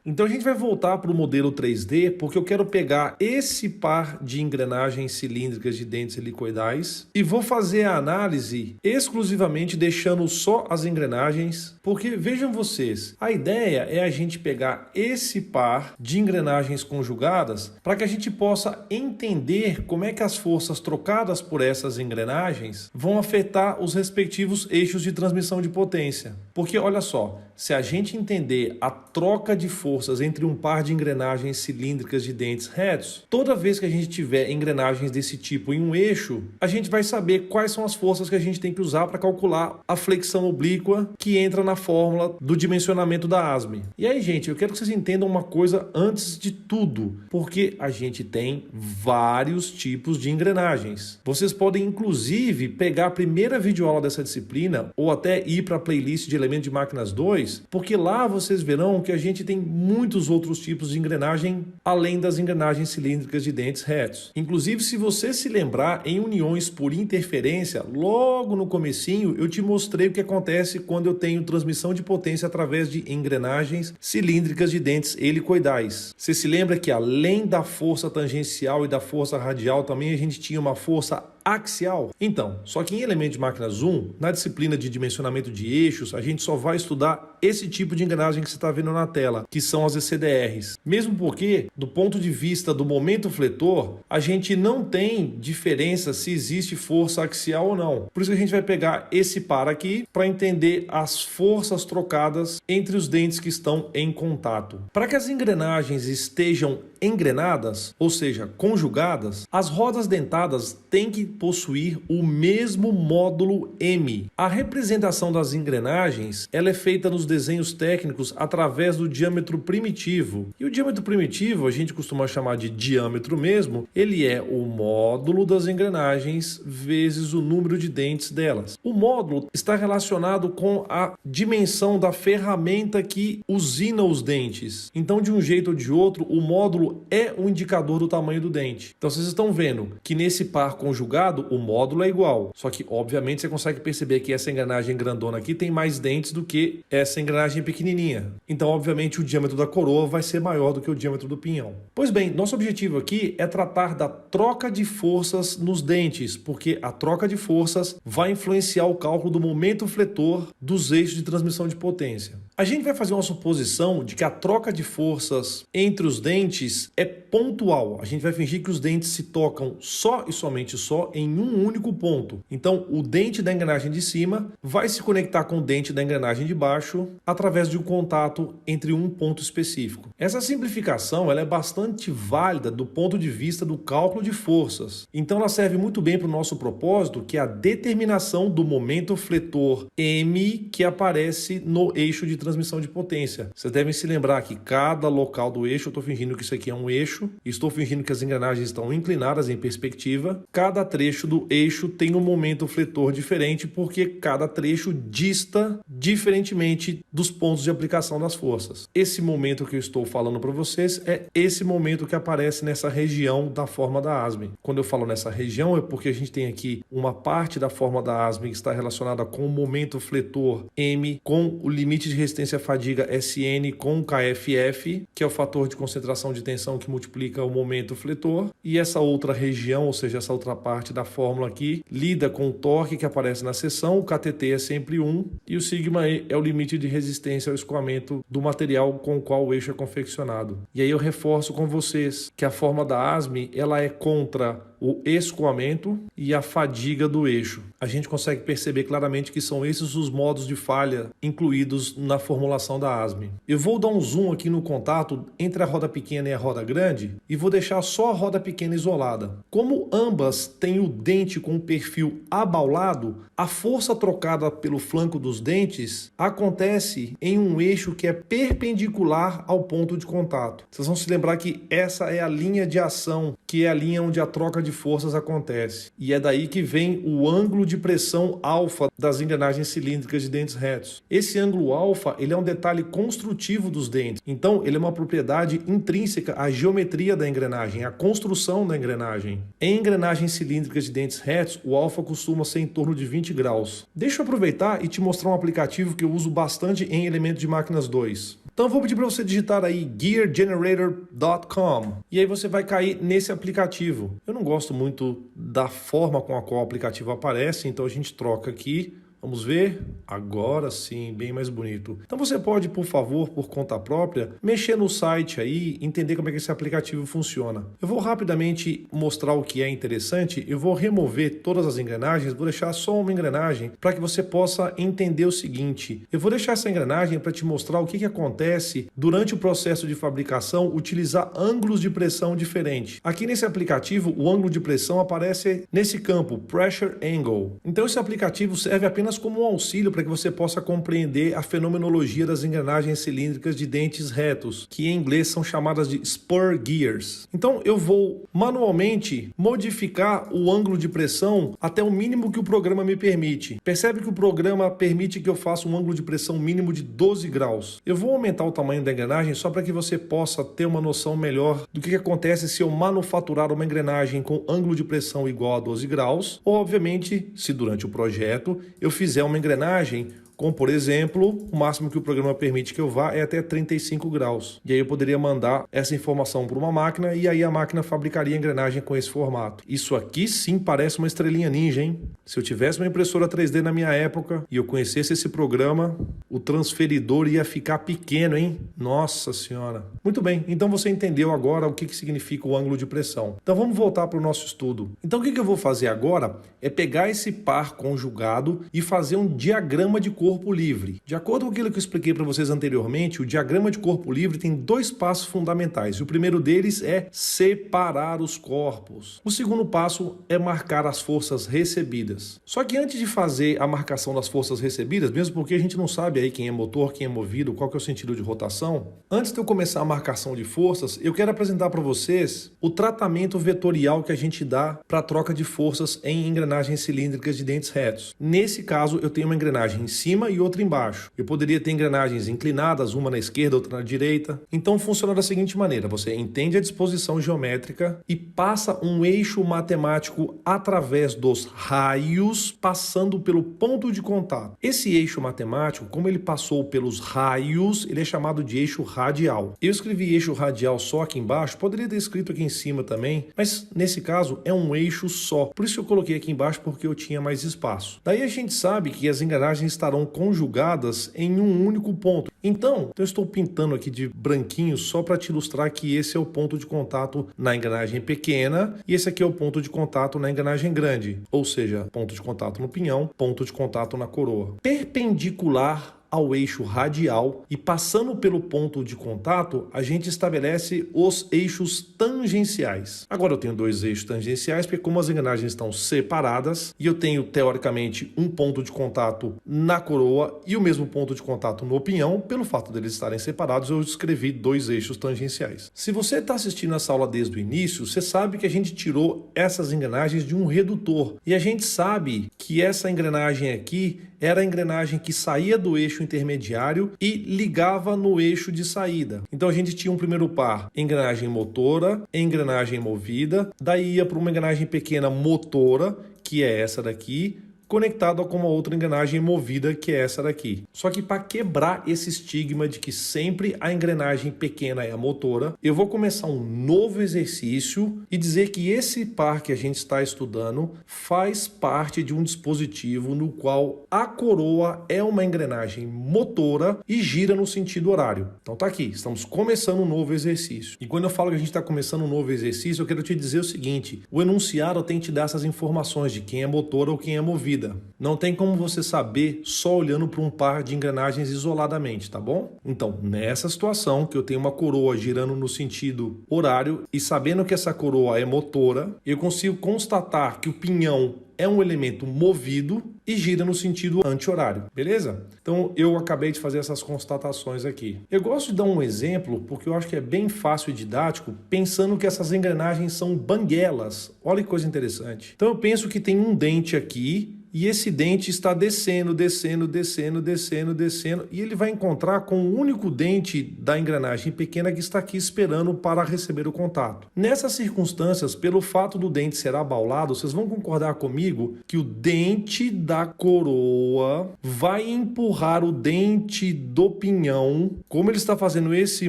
Então a gente vai voltar para o modelo 3D porque eu quero pegar esse par de engrenagens cilíndricas de dentes helicoidais e vou fazer a análise exclusivamente deixando só as engrenagens, porque vejam vocês, a ideia é a gente pegar esse par de engrenagens conjugadas para que a gente possa entender como é que as forças trocadas por essas engrenagens vão afetar os respectivos eixos de transmissão de potência. Porque olha só, se a gente entender a troca de forças entre um par de engrenagens cilíndricas de dentes retos, toda vez que a gente tiver engrenagens desse tipo em um eixo, a gente vai saber quais são as forças que a gente tem que usar para calcular a flexão oblíqua que entra na fórmula do dimensionamento da ASME. E aí, gente, eu quero que vocês entendam uma coisa antes de tudo, porque a gente tem vários tipos de engrenagens. Vocês podem, inclusive, pegar a primeira videoaula dessa disciplina ou até ir para a playlist de Elementos de Máquinas 2, porque lá vocês verão que a gente tem muitos outros tipos de engrenagem além das engrenagens cilíndricas de dentes retos. Inclusive, se você se lembrar, em uniões por interferência, logo no comecinho eu te mostrei o que acontece quando eu tenho transmissão de potência através de engrenagens cilíndricas de dentes helicoidais. Você se lembra que além da força tangencial e da força radial também a gente tinha uma força axial? Então, só que em Elementos de Máquinas 1, na disciplina de dimensionamento de eixos, a gente só vai estudar esse tipo de engrenagem que você está vendo na tela, que são as ECDRs. Mesmo porque, do ponto de vista do momento fletor, a gente não tem diferença se existe força axial ou não. Por isso que a gente vai pegar esse par aqui para entender as forças trocadas entre os dentes que estão em contato. Para que as engrenagens estejam engrenadas, ou seja, conjugadas, as rodas dentadas têm que possuir o mesmo módulo M. A representação das engrenagens ela é feita nos desenhos técnicos através do diâmetro primitivo. E o diâmetro primitivo, a gente costuma chamar de diâmetro mesmo, ele é o módulo das engrenagens vezes o número de dentes delas. O módulo está relacionado com a dimensão da ferramenta que usina os dentes. Então, de um jeito ou de outro, o módulo é um indicador do tamanho do dente. Então, vocês estão vendo que nesse par conjugado, o módulo é igual. Só que, obviamente, você consegue perceber que essa engrenagem grandona aqui tem mais dentes do que essa engrenagem pequenininha. Então, obviamente, o diâmetro da coroa vai ser maior do que o diâmetro do pinhão. Pois bem, nosso objetivo aqui é tratar da troca de forças nos dentes, porque a troca de forças vai influenciar o cálculo do momento fletor dos eixos de transmissão de potência. A gente vai fazer uma suposição de que a troca de forças entre os dentes é pontual. A gente vai fingir que os dentes se tocam só e somente só em um único ponto. Então, o dente da engrenagem de cima vai se conectar com o dente da engrenagem de baixo através de um contato entre um ponto específico. Essa simplificação ela é bastante válida do ponto de vista do cálculo de forças. Então, ela serve muito bem para o nosso propósito, que é a determinação do momento fletor M que aparece no eixo de transmissão de potência. Vocês devem se lembrar que cada local do eixo, eu estou fingindo que isso aqui é um eixo, estou fingindo que as engrenagens estão inclinadas em perspectiva. Cada trecho do eixo tem um momento fletor diferente, porque cada trecho dista diferentemente dos pontos de aplicação das forças. Esse momento que eu estou falando para vocês é esse momento que aparece nessa região da forma da ASME. Quando eu falo nessa região é porque a gente tem aqui uma parte da forma da ASME que está relacionada com o momento fletor M, com o limite de resistência à fadiga SN com KFF, que é o fator de concentração de tensão que multiplica o momento fletor, e essa outra região, ou seja, essa outra parte da fórmula aqui, lida com o torque que aparece na seção, o KTT é sempre 1, e o sigma E é o limite de resistência ao escoamento do material com o qual o eixo é confeccionado. E aí eu reforço com vocês que a forma da ASME ela é contra o escoamento e a fadiga do eixo. A gente consegue perceber claramente que são esses os modos de falha incluídos na formulação da ASME. Eu vou dar um zoom aqui no contato entre a roda pequena e a roda grande e vou deixar só a roda pequena isolada. Como ambas têm o dente com o perfil abaulado, a força trocada pelo flanco dos dentes acontece em um eixo que é perpendicular ao ponto de contato. Vocês vão se lembrar que essa é a linha de ação, que é a linha onde a troca de forças acontece. E é daí que vem o ângulo de pressão alfa das engrenagens cilíndricas de dentes retos. Esse ângulo alfa, ele é um detalhe construtivo dos dentes. Então, ele é uma propriedade intrínseca à geometria da engrenagem, à construção da engrenagem. Em engrenagens cilíndricas de dentes retos, o alfa costuma ser em torno de 20 graus. Deixa eu aproveitar e te mostrar um aplicativo que eu uso bastante em elementos de máquinas 2. Então eu vou pedir para você digitar aí geargenerator.com e aí você vai cair nesse aplicativo. Eu não gosto muito da forma com a qual o aplicativo aparece, então a gente troca aqui. Vamos ver? Agora sim, bem mais bonito. Então você pode, por favor, por conta própria, mexer no site aí, entender como é que esse aplicativo funciona. Eu vou rapidamente mostrar o que é interessante, eu vou remover todas as engrenagens, vou deixar só uma engrenagem para que você possa entender o seguinte. Eu vou deixar essa engrenagem para te mostrar o que acontece durante o processo de fabricação, utilizar ângulos de pressão diferentes. Aqui nesse aplicativo, o ângulo de pressão aparece nesse campo, Pressure Angle. Então esse aplicativo serve apenas como um auxílio para que você possa compreender a fenomenologia das engrenagens cilíndricas de dentes retos, que em inglês são chamadas de spur gears. Então eu vou manualmente modificar o ângulo de pressão até o mínimo que o programa me permite. Percebe que o programa permite que eu faça um ângulo de pressão mínimo de 12 graus. Eu vou aumentar o tamanho da engrenagem só para que você possa ter uma noção melhor do que acontece se eu manufaturar uma engrenagem com ângulo de pressão igual a 12 graus, ou obviamente, se durante o projeto eu fizer uma engrenagem com, por exemplo, o máximo que o programa permite que eu vá é até 35 graus. E aí eu poderia mandar essa informação para uma máquina e aí a máquina fabricaria a engrenagem com esse formato. Isso aqui sim parece uma estrelinha ninja, hein? Se eu tivesse uma impressora 3D na minha época e eu conhecesse esse programa, o transferidor ia ficar pequeno, hein? Nossa Senhora! Muito bem, então você entendeu agora o que significa o ângulo de pressão. Então vamos voltar para o nosso estudo. Então o que eu vou fazer agora é pegar esse par conjugado e fazer um diagrama de corpo livre. De acordo com aquilo que eu expliquei para vocês anteriormente, o diagrama de corpo livre tem 2 passos fundamentais. O primeiro deles é separar os corpos. O segundo passo é marcar as forças recebidas. Só que antes de fazer a marcação das forças recebidas, mesmo porque a gente não sabe aí quem é motor, quem é movido, qual que é o sentido de rotação, antes de eu começar a marcação de forças, eu quero apresentar para vocês o tratamento vetorial que a gente dá para a troca de forças em engrenagens cilíndricas de dentes retos. Nesse caso, eu tenho uma engrenagem em cima e outra embaixo. Eu poderia ter engrenagens inclinadas, uma na esquerda, outra na direita. Então funciona da seguinte maneira: você entende a disposição geométrica e passa um eixo matemático através dos raios, passando pelo ponto de contato. Esse eixo matemático, como ele passou pelos raios, ele é chamado de eixo radial. Eu escrevi eixo radial só aqui embaixo, poderia ter escrito aqui em cima também, mas nesse caso é um eixo só. Por isso eu coloquei aqui embaixo, porque eu tinha mais espaço. Daí a gente sabe que as engrenagens estarão conjugadas em um único ponto. Então, eu estou pintando aqui de branquinho só para te ilustrar que esse é o ponto de contato na engrenagem pequena e esse aqui é o ponto de contato na engrenagem grande, ou seja, ponto de contato no pinhão, ponto de contato na coroa. Perpendicular ao eixo radial e passando pelo ponto de contato, a gente estabelece os eixos tangenciais. Agora eu tenho 2 eixos tangenciais, porque como as engrenagens estão separadas e eu tenho teoricamente um ponto de contato na coroa e o mesmo ponto de contato no pinhão, pelo fato deles estarem separados, eu escrevi 2 eixos tangenciais. Se você está assistindo essa aula desde o início, você sabe que a gente tirou essas engrenagens de um redutor e a gente sabe que essa engrenagem aqui era a engrenagem que saía do eixo intermediário e ligava no eixo de saída. Então a gente tinha um primeiro par, engrenagem motora, engrenagem movida, daí ia para uma engrenagem pequena motora, que é essa daqui, conectado com uma outra engrenagem movida, que é essa daqui. Só que para quebrar esse estigma de que sempre a engrenagem pequena é a motora, eu vou começar um novo exercício e dizer que esse par que a gente está estudando faz parte de um dispositivo no qual a coroa é uma engrenagem motora e gira no sentido horário. Então tá aqui, estamos começando um novo exercício. E quando eu falo que a gente está começando um novo exercício, eu quero te dizer o seguinte: o enunciado tem que te dar essas informações de quem é motora ou quem é movida. Não tem como você saber só olhando para um par de engrenagens isoladamente, tá bom? Então, nessa situação que eu tenho uma coroa girando no sentido horário e sabendo que essa coroa é motora, eu consigo constatar que o pinhão é um elemento movido e gira no sentido anti-horário, beleza? Então eu acabei de fazer essas constatações aqui. Eu gosto de dar um exemplo porque eu acho que é bem fácil e didático, pensando que essas engrenagens são banguelas. Olha que coisa interessante. Então eu penso que tem um dente aqui, e esse dente está descendo, descendo, descendo, descendo, descendo, e ele vai encontrar com o único dente da engrenagem pequena que está aqui esperando para receber o contato. Nessas circunstâncias, pelo fato do dente ser abaulado, vocês vão concordar comigo que o dente da coroa vai empurrar o dente do pinhão. Como ele está fazendo esse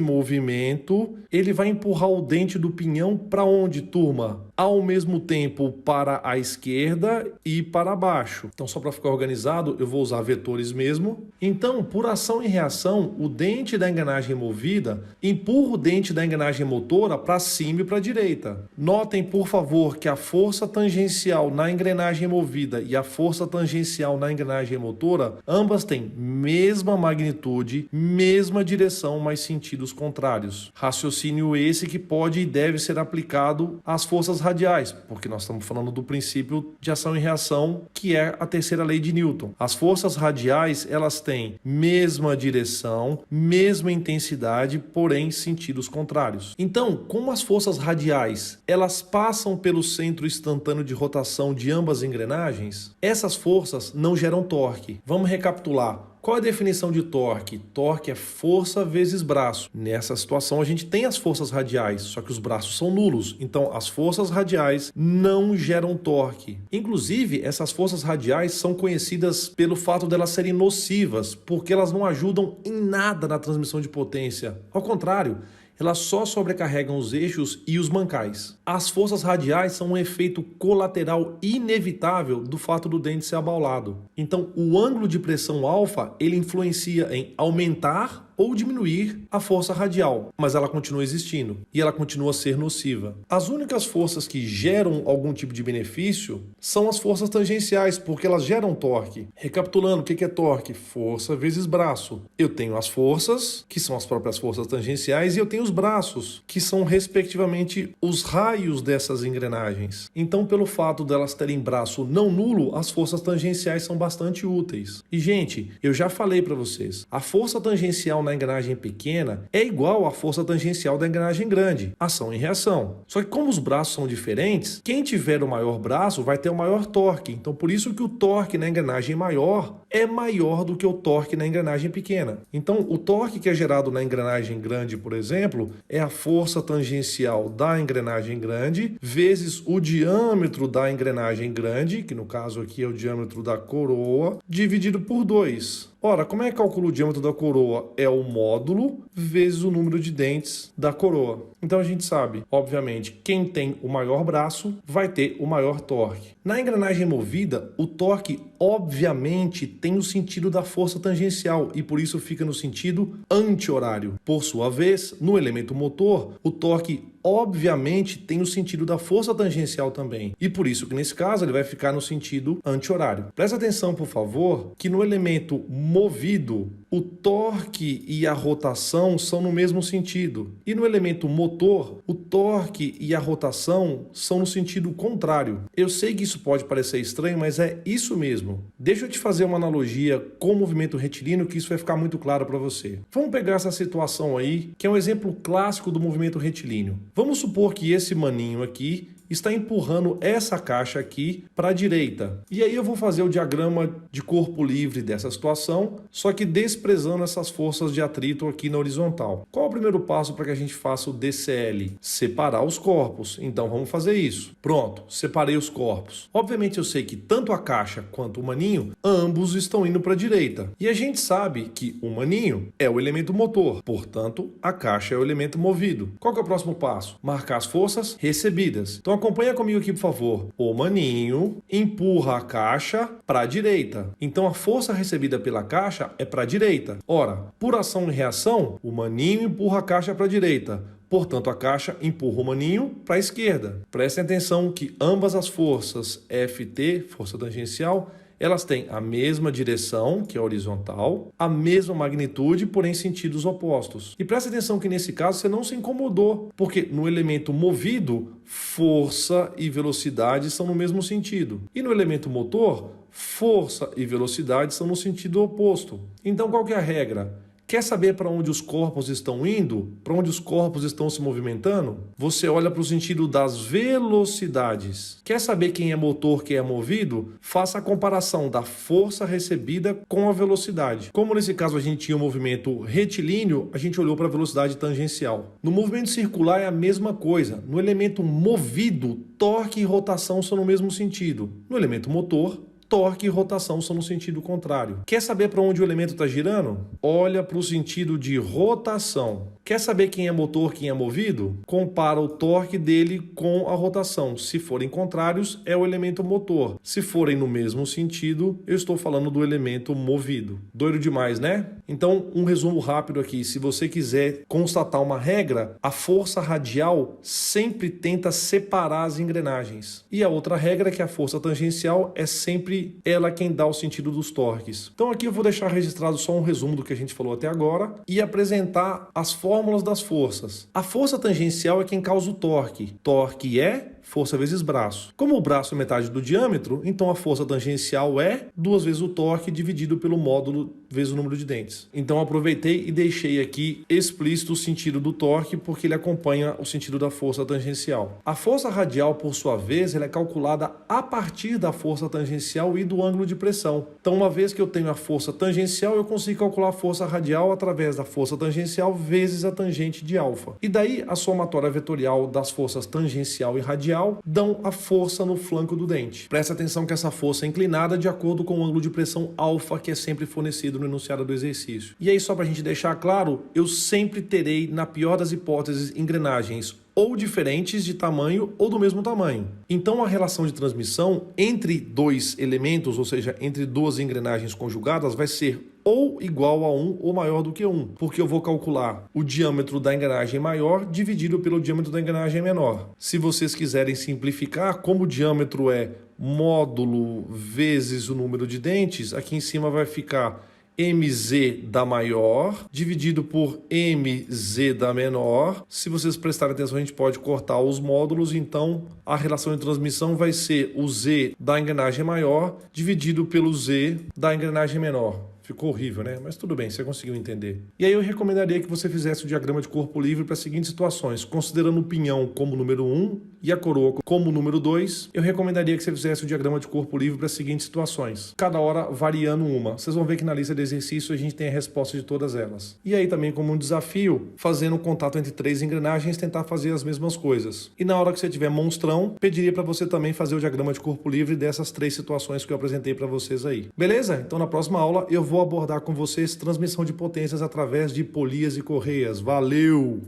movimento, ele vai empurrar o dente do pinhão para onde, turma? Ao mesmo tempo para a esquerda e para baixo. Então, só para ficar organizado, eu vou usar vetores mesmo. Então, por ação e reação, o dente da engrenagem movida empurra o dente da engrenagem motora para cima e para a direita. Notem, por favor, que a força tangencial na engrenagem movida e a força tangencial na engrenagem motora, ambas têm mesma magnitude, mesma direção, mas sentidos contrários. Raciocínio esse que pode e deve ser aplicado às forças radiais, porque nós estamos falando do princípio de ação e reação, que é a terceira lei de Newton. As forças radiais, elas têm mesma direção, mesma intensidade, porém sentidos contrários. Então, como as forças radiais, elas passam pelo centro instantâneo de rotação de ambas engrenagens, essas forças não geram torque. Vamos recapitular. Qual é a definição de torque? Torque é força vezes braço. Nessa situação a gente tem as forças radiais, só que os braços são nulos. Então as forças radiais não geram torque. Inclusive, essas forças radiais são conhecidas pelo fato delas serem nocivas, porque elas não ajudam em nada na transmissão de potência. Ao contrário, elas só sobrecarregam os eixos e os mancais. As forças radiais são um efeito colateral inevitável do fato do dente ser abaulado. Então, o ângulo de pressão alfa, ele influencia em aumentar ou diminuir a força radial, mas ela continua existindo e ela continua a ser nociva. As únicas forças que geram algum tipo de benefício são as forças tangenciais, porque elas geram torque. Recapitulando, o que é torque? Força vezes braço. Eu tenho as forças, que são as próprias forças tangenciais, e eu tenho os braços, que são respectivamente os raios dessas engrenagens. Então, pelo fato delas terem braço não nulo, as forças tangenciais são bastante úteis. E, gente, eu já falei para vocês, a força tangencial na engrenagem pequena é igual à força tangencial da engrenagem grande, ação e reação. Só que como os braços são diferentes, quem tiver o maior braço vai ter o maior torque. Então por isso que o torque na engrenagem maior é maior do que o torque na engrenagem pequena. Então o torque que é gerado na engrenagem grande, por exemplo, é a força tangencial da engrenagem grande vezes o diâmetro da engrenagem grande, que no caso aqui é o diâmetro da coroa, dividido por 2. Ora, como é que calcula o diâmetro da coroa? É o módulo vezes o número de dentes da coroa. Então a gente sabe, obviamente, quem tem o maior braço vai ter o maior torque. Na engrenagem movida, o torque obviamente tem o sentido da força tangencial e por isso fica no sentido anti-horário. Por sua vez, no elemento motor, o torque obviamente tem o sentido da força tangencial também. E por isso que nesse caso ele vai ficar no sentido anti-horário. Presta atenção, por favor, que no elemento movido, o torque e a rotação são no mesmo sentido. E no elemento motor, o torque e a rotação são no sentido contrário. Eu sei que isso pode parecer estranho, mas é isso mesmo. Deixa eu te fazer uma analogia com o movimento retilíneo que isso vai ficar muito claro para você. Vamos pegar essa situação aí, que é um exemplo clássico do movimento retilíneo. Vamos supor que esse maninho aqui está empurrando essa caixa aqui para a direita. E aí eu vou fazer o diagrama de corpo livre dessa situação, só que desprezando essas forças de atrito aqui na horizontal. Qual é o primeiro passo para que a gente faça o DCL? Separar os corpos. Então vamos fazer isso. Pronto, separei os corpos. Obviamente eu sei que tanto a caixa quanto o maninho, ambos estão indo para a direita. E a gente sabe que o maninho é o elemento motor, portanto a caixa é o elemento movido. Qual que é o próximo passo? Marcar as forças recebidas. Então acompanha comigo aqui, por favor. O maninho empurra a caixa para a direita. Então a força recebida pela caixa é para a direita. Ora, por ação e reação, o maninho empurra a caixa para a direita. Portanto, a caixa empurra o maninho para a esquerda. Prestem atenção que ambas as forças FT, força tangencial, elas têm a mesma direção, que é horizontal, a mesma magnitude, porém sentidos opostos. E preste atenção que nesse caso você não se incomodou, porque no elemento movido, força e velocidade são no mesmo sentido. E no elemento motor, Força e velocidade são no sentido oposto. Então, qual que é a regra? Quer saber para onde os corpos estão indo? Para onde os corpos estão se movimentando? Você olha para o sentido das velocidades. Quer saber quem é motor, quem é movido? Faça a comparação da força recebida com a velocidade. Como nesse caso a gente tinha um movimento retilíneo, a gente olhou para a velocidade tangencial. No movimento circular é a mesma coisa. No elemento movido, torque e rotação são no mesmo sentido. No elemento motor, torque e rotação são no sentido contrário. Quer saber para onde o elemento está girando? Olha para o sentido de rotação. Quer saber quem é motor, quem é movido? Compara o torque dele com a rotação. Se forem contrários, é o elemento motor. Se forem no mesmo sentido, eu estou falando do elemento movido. Doido demais, né? Então, um resumo rápido aqui. Se você quiser constatar uma regra, a força radial sempre tenta separar as engrenagens. E a outra regra é que a força tangencial é sempre ela quem dá o sentido dos torques. Então aqui eu vou deixar registrado só um resumo do que a gente falou até agora e apresentar as fórmulas das forças. A força tangencial é quem causa o torque. Torque é força vezes braço. Como o braço é metade do diâmetro, então a força tangencial é 2 vezes o torque dividido pelo módulo vezes o número de dentes. Então aproveitei e deixei aqui explícito o sentido do torque porque ele acompanha o sentido da força tangencial. A força radial, por sua vez, ela é calculada a partir da força tangencial e do ângulo de pressão. Então, uma vez que eu tenho a força tangencial, eu consigo calcular a força radial através da força tangencial vezes a tangente de alfa. E daí a somatória vetorial das forças tangencial e radial dão a força no flanco do dente. Presta atenção que essa força é inclinada de acordo com o ângulo de pressão alfa que é sempre fornecido no enunciado do exercício. E aí, só para a gente deixar claro, eu sempre terei, na pior das hipóteses, engrenagens ou diferentes de tamanho ou do mesmo tamanho. Então a relação de transmissão entre dois elementos, ou seja, entre duas engrenagens conjugadas, vai ser ou igual a 1 ou maior do que 1, porque eu vou calcular o diâmetro da engrenagem maior dividido pelo diâmetro da engrenagem menor. Se vocês quiserem simplificar, como o diâmetro é módulo vezes o número de dentes, aqui em cima vai ficar MZ da maior dividido por MZ da menor. Se vocês prestarem atenção, a gente pode cortar os módulos, então a relação de transmissão vai ser o Z da engrenagem maior dividido pelo Z da engrenagem menor. Ficou horrível, né? Mas tudo bem, você conseguiu entender. E aí eu recomendaria que você fizesse o diagrama de corpo livre para as seguintes situações. Considerando o pinhão como número 1 e a coroa como número 2, eu recomendaria que você fizesse o diagrama de corpo livre para as seguintes situações. Cada hora variando uma. Vocês vão ver que na lista de exercícios a gente tem a resposta de todas elas. E aí também como um desafio, fazendo um contato entre 3 engrenagens, tentar fazer as mesmas coisas. E na hora que você tiver monstrão, pediria para você também fazer o diagrama de corpo livre dessas 3 situações que eu apresentei para vocês aí. Beleza? Então na próxima aula eu vou abordar com vocês transmissão de potências através de polias e correias. Valeu!